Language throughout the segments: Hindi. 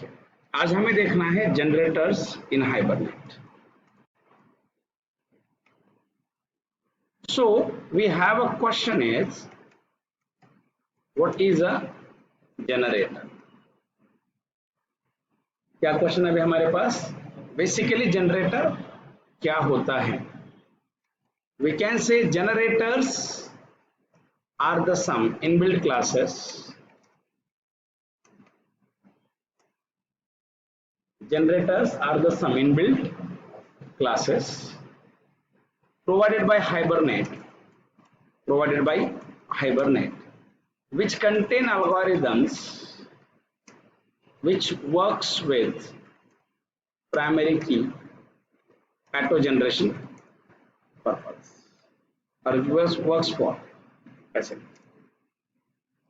देखिए आज हमें देखना है generators in hibernate. So we have a question is what is a generator? क्या क्वेश्चन है अभी हमारे पास? बेसिकली जनरेटर क्या होता है? We can say generators are the some inbuilt classes. Generators are the some inbuilt classes provided by Hibernate, which contain algorithms which works with primary key auto generation purpose or works for ऐसे.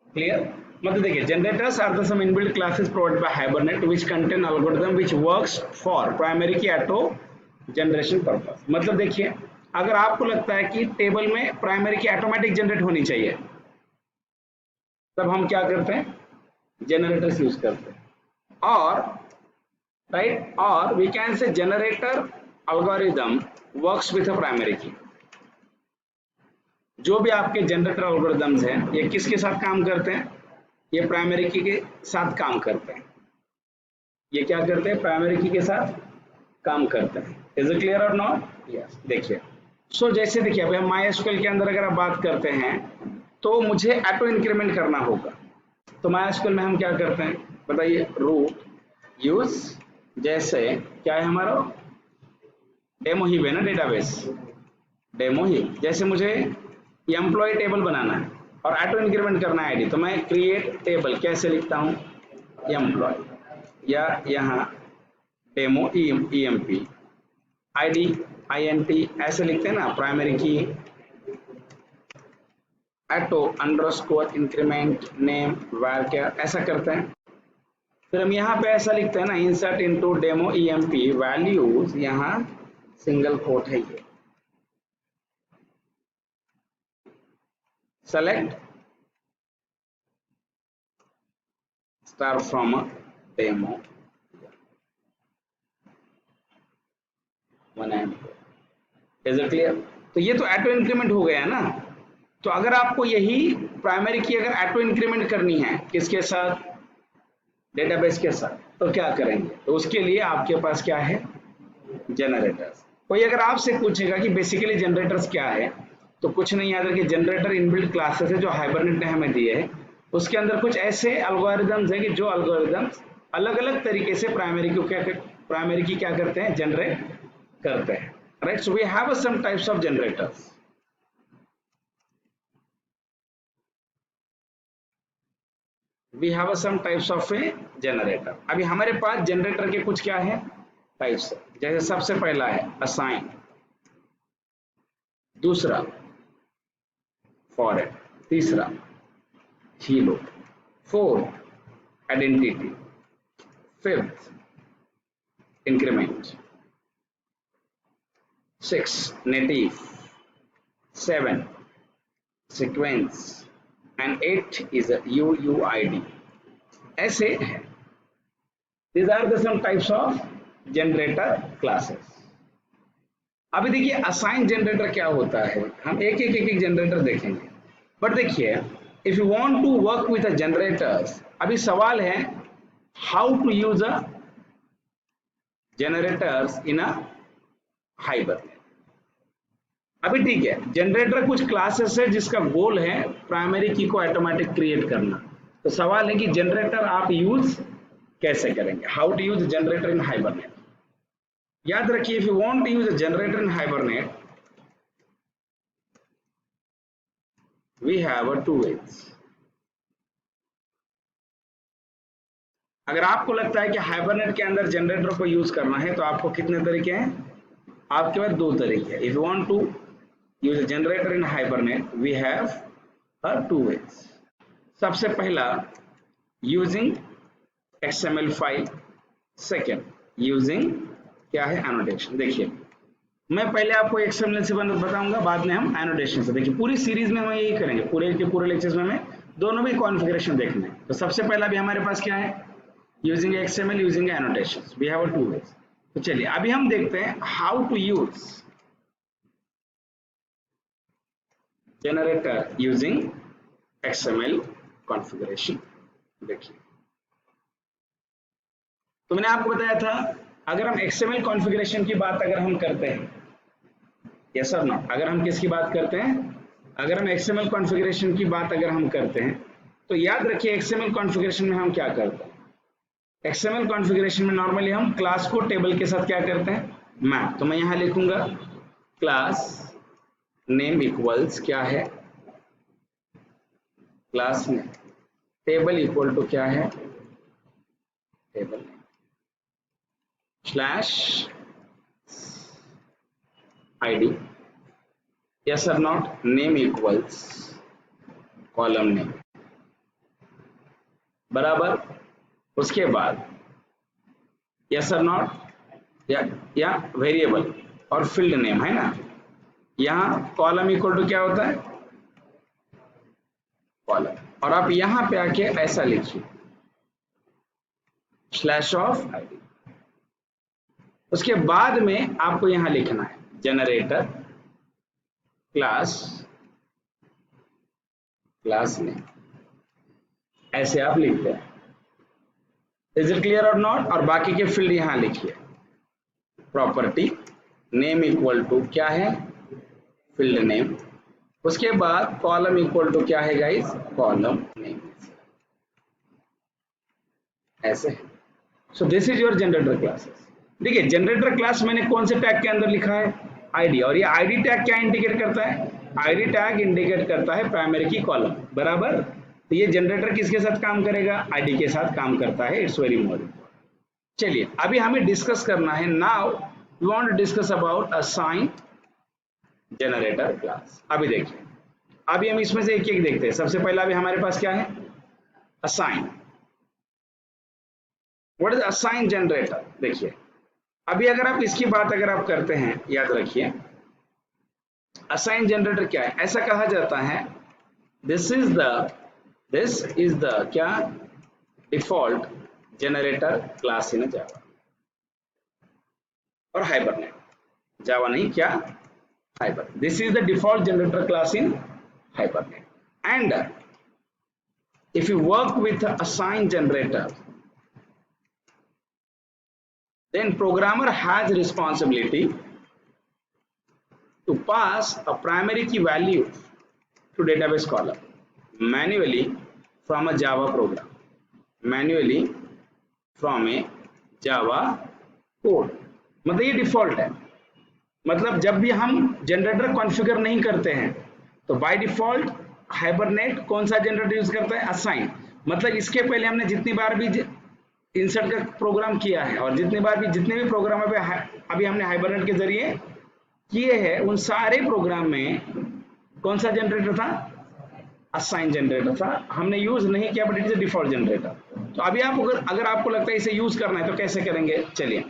क्लियर? मतलब देखिए generators are the some inbuilt classes provided by Hibernate which contain algorithm which works for primary key auto generation purpose. मतलब देखिए अगर आपको लगता है कि टेबल में प्राइमरी की ऑटोमेटिक जनरेट होनी चाहिए तब हम क्या करते हैं? जनरेटर्स यूज करते हैं. और राइट और we can say generator algorithm works with a primary key. जो भी आपके जनरेटर एल्गोरिथम्स हैं ये किसके साथ काम करते हैं? ये प्राइमरी की के साथ काम करते हैं. ये क्या करते हैं? प्राइमरी की के साथ काम करते हैं. इज इट क्लियर और नॉट? यस. देखिए सो जैसे देखिए अभी हम MySQL के अंदर अगर आप बात करते हैं तो मुझे ऑटो इंक्रीमेंट करना होगा. तो MySQL में हम क्या करते हैं बताइए? रूट यूज जैसे क्या है हमारा डेमो हीप है ना, डेटाबेस डेमो हीप. जैसे मुझे एम्प्लॉय टेबल बनाना है और ऑटो इंक्रीमेंट करना है आईडी तो मैं क्रिएट टेबल कैसे लिखता हूँ? एम्प्लॉय या यहाँ डेमो EMP आईडी INT ऐसे लिखते हैं ना. Primary key auto underscore increment name वार क्या ऐसा करते हैं. फिर हम यहाँ पे ऐसा लिखते हैं ना insert into demo EMP values. यहाँ सिंगल कोट है ये. Select star from demo 1 and 4. Is it clear? तो ये तो ऑटो इंक्रीमेंट हो गया ना. तो अगर आपको यही प्राइमरी की अगर ऑटो इंक्रीमेंट करनी है किसके साथ? डेटाबेस के साथ. तो क्या करेंगे? तो उसके लिए आपके पास क्या है? जनरेटर्स. कोई अगर आपसे पूछेगा कि बेसिकली जनरेटर्स क्या है तो कुछ नहीं याद रखिए जनरेटर इनबिल्ट क्लासेस है जो हाइबरनेट ने हमें दिए है. उसके अंदर कुछ ऐसे एल्गोरिथम्स है कि जो एल्गोरिथम्स अलग अलग तरीके से प्राइमरी की क्या करते हैं? जनरेट करते हैं. Right. So we have some types of generators. We have some types of a generator. अभी हमारे पास जनरेटर के कुछ क्या है? टाइप्स. जैसे सबसे पहला है असाइन, दूसरा फॉरेन, तीसरा Helo, fourth identity, fifth increment, 6 native, 7 sequence and 8 is a UUID. ऐसे है. These are the some types of generator classes. अभी देखिए असाइन जनरेटर क्या होता है हम एक एक जनरेटर देखेंगे. बट देखिए if you want to work with a generators, अभी सवाल है how to use a generators in a Hibernate. अभी ठीक है जनरेटर कुछ क्लासेस है जिसका गोल है प्राइमरी की को ऑटोमेटिक क्रिएट करना. तो सवाल है कि जनरेटर आप यूज कैसे करेंगे? How to use generator in Hibernate. याद रखिए if you want to use a generator in Hibernate we have 2 ways. अगर आपको लगता है कि हाइबरनेट के अंदर जनरेटर को यूज करना है तो आपको कितने तरीके हैं? आपके पास 2 तरीके हैं. If you want to use a generator in Hibernate, we have 2 ways. सबसे पहला using XML file, second using क्या है? annotation. देखिए मैं पहले आपको XML से बताऊंगा बाद में हम annotation से. देखिए पूरी सीरीज में हम यही करेंगे. पूरे के पूरे लेक्चर्स में हमें दोनों भी कॉन्फ़िगरेशन देखने हैं. तो सबसे पहला भी हमारे पास क्या है? Using XML, using annotations, we have two ways. तो चलिए अभी हम देखते हैं how to use generator using XML configuration. देखिए, तो मैंने आपको बताया था अगर हम XML कॉन्फ़िगरेशन की बात अगर हम करते हैं, यस और नो, अगर हम किसकी बात करते हैं, अगर हम XML कॉन्फ़िगरेशन की बात अगर हम करते हैं तो याद रखिए XML कॉन्फ़िगरेशन में हम क्या करते हैं। XML कॉन्फ़िगरेशन में नॉर्मली हम क्लास को टेबल के साथ क्या करते हैं, मैप। तो मैं यहां लिखूंगा क्लास नेम इक्वल्स क्या है, class name, table equal to क्या है, table name, slash ID, yes और not, name equals column name, बराबर। उसके बाद यस और नॉट, या वेरिएबल और फील्ड नेम है ना, यहां कॉलम इक्वल टू क्या होता है, कॉलम, और आप यहां पे आके ऐसा लिखिए स्लैश ऑफ आईडी। उसके बाद में आपको यहां लिखना है जनरेटर क्लास, क्लास नेम, ऐसे आप लिखते हैं। इज इट क्लियर और नॉट? और बाकी के फील्ड यहां लिखिए, प्रॉपर्टी नेम इक्वल टू क्या है, फील्ड नेम, उसके बाद कॉलम इक्वल टू क्या है गाइस, कॉलम नेम, ऐसे। So this is your generator classes. देखिए जनरेटर क्लास मैंने कौन से टैग के अंदर लिखा है, आईडी, और ये आईडी टैग क्या इंडिकेट करता है, आईडी टैग इंडिकेट करता है प्राइमरी की कॉलम, बराबर। तो ये जनरेटर किसके साथ काम करेगा, आईडी के साथ काम करता है, इट्स वेरी मोर इम्पोर्टेंट। चलिए अभी हमें डिस्कस करना है, now we want to discuss about assign generator class. अभी देखिए, अभी हम इसमें से एक एक देखते हैं। सबसे पहला अभी हमारे पास क्या है, assign. What is assign generator? देखिए अभी अगर आप इसकी बात अगर आप करते हैं, याद रखिए असाइन जनरेटर क्या है, ऐसा कहा जाता है दिस इज द क्या, डिफॉल्ट जनरेटर क्लास इन जावा और हाइबरनेट, जावा नहीं क्या, Haber, this is the default generator class in hibernate. And if you work with assign generator, then programmer has responsibility to pass a primary key value to database column manually from a Java program, manually from a Java code। मतलब ये डिफॉल्ट है, मतलब जब भी हम जनरेटर कॉन्फ़िगर नहीं करते हैं तो बाय डिफॉल्ट हाइबरनेट कौन सा जनरेटर यूज करता है, असाइन। मतलब इसके पहले हमने जितनी बार भी इंसर्ट का प्रोग्राम किया है और जितने भी प्रोग्राम अभी हमने हाइबरनेट के जरिए किए हैं, उन सारे प्रोग्राम में कौन सा जनरेटर था, असाइन जनरेटर था। हमने यूज नहीं किया but it is default generator. तो अभी आप अगर आपको लगता है इसे यूज करना है तो कैसे करेंगे, चलिए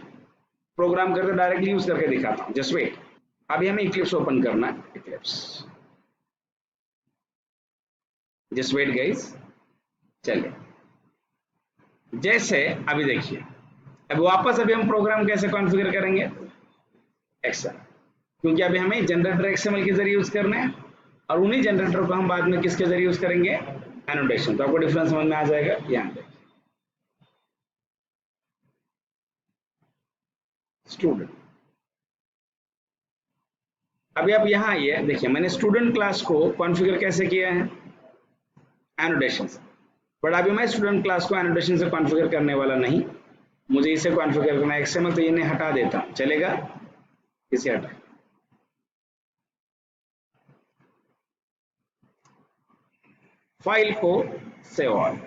प्रोग्राम करके डायरेक्टली यूज करके दिखाता हूं, जस्ट वेट। अभी हमें इक्लिप्स ओपन करना है, इक्लिप्स, जस्ट वेट गाइस। चलिए जैसे अभी देखिए, अभी वापस अभी हम प्रोग्राम कैसे कॉन्फ़िगर करेंगे, एक्सेल, क्योंकि अभी हमें जनरेटर एक्सएमएल के जरिए यूज करना है और उन्हीं जनरेटर को हम बाद में किसके जरिए यूज करेंगे, एनोटेशन। तो आपको डिफरेंस समझ में आ जाएगा। यहाँ देखिए स्टूडेंट, अभी आप यहाँ आइए, देखिए मैंने स्टूडेंट क्लास को कॉन्फ़िगर कैसे किया है, एनोटेशन से। बट अभी मैं स्टूडेंट क्लास को एनोटेशन से कॉन्फ़िगर करने वाला नहीं, मुझे इसे कॉन्फ़िगर करना है एक्सएमएल, तो इन्हें हटा देता हूं, चलेगा, इसे हटा, फाइल को सेव ऑल।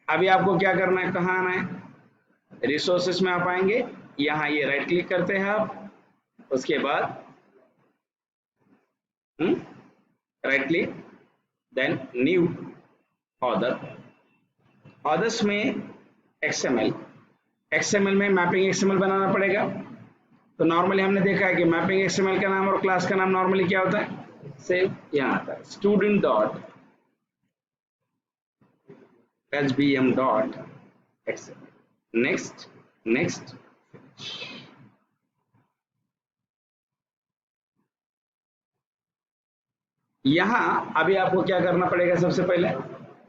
अभी आपको क्या करना है, कहाँ आना है, रिसोर्सेस में आप आएंगे, यहाँ ये राइट क्लिक करते हैं आप, उसके बाद right click, then new order, orders में एक्सएमएल में मैपिंग एक्सएमएल बनाना पड़ेगा। तो नॉर्मली हमने देखा है कि मैपिंग एक्सएमएल का नाम और क्लास का नाम नॉर्मली क्या होता है, सेव, यहाँ आता है student dot HBM dot XML. Next next. यहाँ अभी आपको क्या करना पड़ेगा, सबसे पहले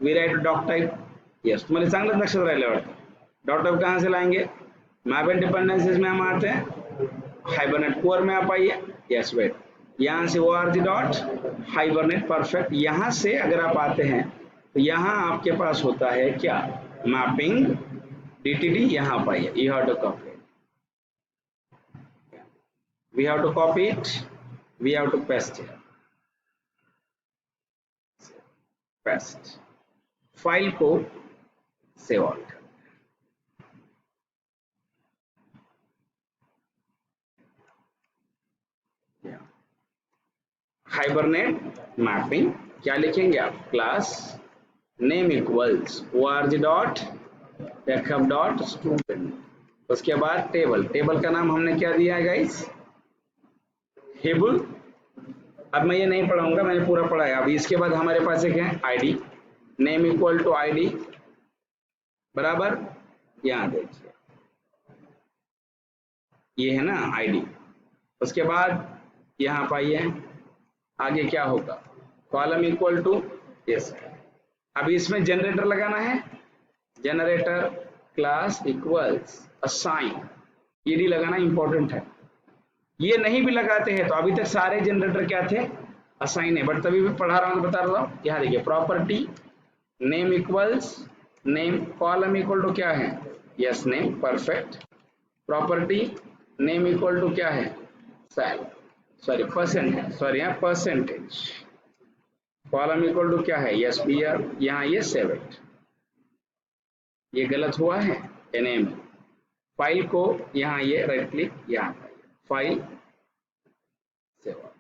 we write doc type. Yes, तुम्हारे चांगलंच लक्षात राहिलं वाटतं। डॉट टाइप कहाँ से लाएंगे, मैप एंड डिपेंडेंसीज में हम आते हैं, हाइबरनेट कोर में आप आइए। यस वेट, यहाँ से org डॉट हाइबरनेट, परफेक्ट। यहाँ से अगर आप आते हैं तो यहाँ आपके पास होता है क्या, मैपिंग DTD। यहाँ पाइए, you have to copy, we have to copy it, we have to paste it, paste. File को सेव ऑल कर, हाइबरनेट मैपिंग क्या लिखेंगे आप, class name equals org dot backup dot student. उसके बाद टेबल, टेबल का नाम हमने क्या दिया है गाइस, हेबल। अब मैं ये नहीं पढ़ाऊंगा, मैंने पूरा पढ़ा है। अभी इसके बाद हमारे पास एक है ID, name equal to ID बराबर, यहाँ देखिए ये है ना आईडी। उसके बाद यहाँ पाइए आगे क्या होगा, कॉलम इक्वल टू यस। अभी इसमें जनरेटर लगाना है, generator class equals assign, ED लगाना इंपॉर्टेंट है। ये नहीं भी लगाते हैं तो अभी तक सारे जनरेटर क्या थे, असाइन है, बट तभी भी पढ़ा रहा हूँ तो बता रहा हूँ। यहाँ देखिए property name equals name, column equal to क्या है, yes name, perfect. Property name equal to क्या है, सेल, सॉरी परसेंट है, सॉरी यहाँ परसेंटेज। कॉलम इक्वल टू क्या है, यस पीआर, यहाँ ये 7। ये गलत हुआ है एनएम। फाइल को यहाँ ये राइट क्लिक, यहाँ फाइल सेव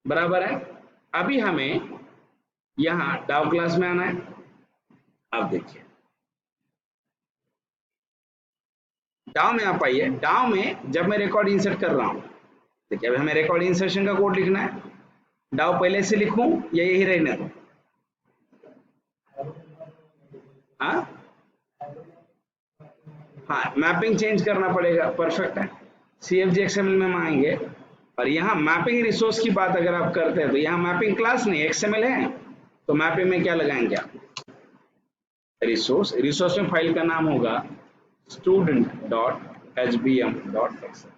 बराबर है। अभी हमें यहाँ डाउ क्लास में आना है। अब देखिए डाउ में आप आइए, डाउ में जब मैं रिकॉर्ड इंसर्ट कर रहा हूँ, देखिए अभी हमें रिकॉर्ड इंसर्शन का कोड लिखना है। डाउ पहले से लिखूं या यही रहने दो, हाँ हाँ मैपिंग चेंज करना पड़ेगा, परफेक्ट है। CFG XML में हम आएंगे और यहाँ मैपिंग रिसोर्स की बात अगर आप करते हैं तो यहाँ मैपिंग क्लास नहीं XML है, तो मैपिंग में क्या लगाएंगे आप, रिसोर्स। रिसोर्स में फाइल का नाम होगा student.hbm.xml,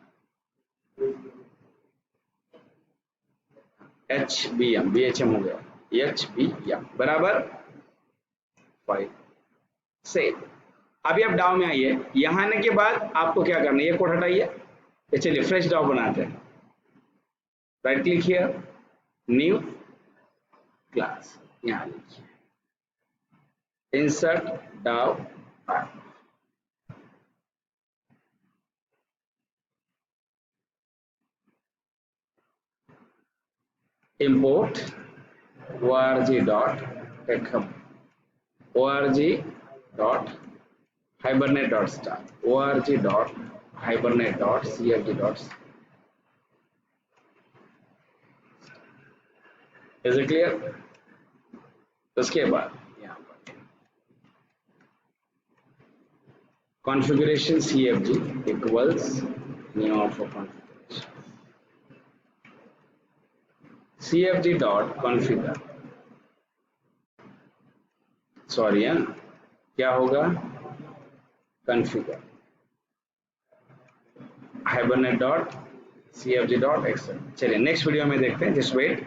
HBM BHM हो गया, HBM बराबर फाइल से। अभी आप डाउ में आइए, यहाँ आने के बाद आपको क्या करना है, ये कोड हटाइए, ये चलिए फ्रेश डाउ बनाते हैं। Right click here, new class, यहाँ लिखिए इंसर्ट डाउ, import org.hibernate.start, org.hibernate.cfg. Is it clear? उसके बाद यहाँ पर configuration CFG equals new of configuration CFG.configure, sorry है क्या होगा, configure hibernate.cfg.xml। चलिए नेक्स्ट वीडियो में देखते हैं, जस्ट वेट।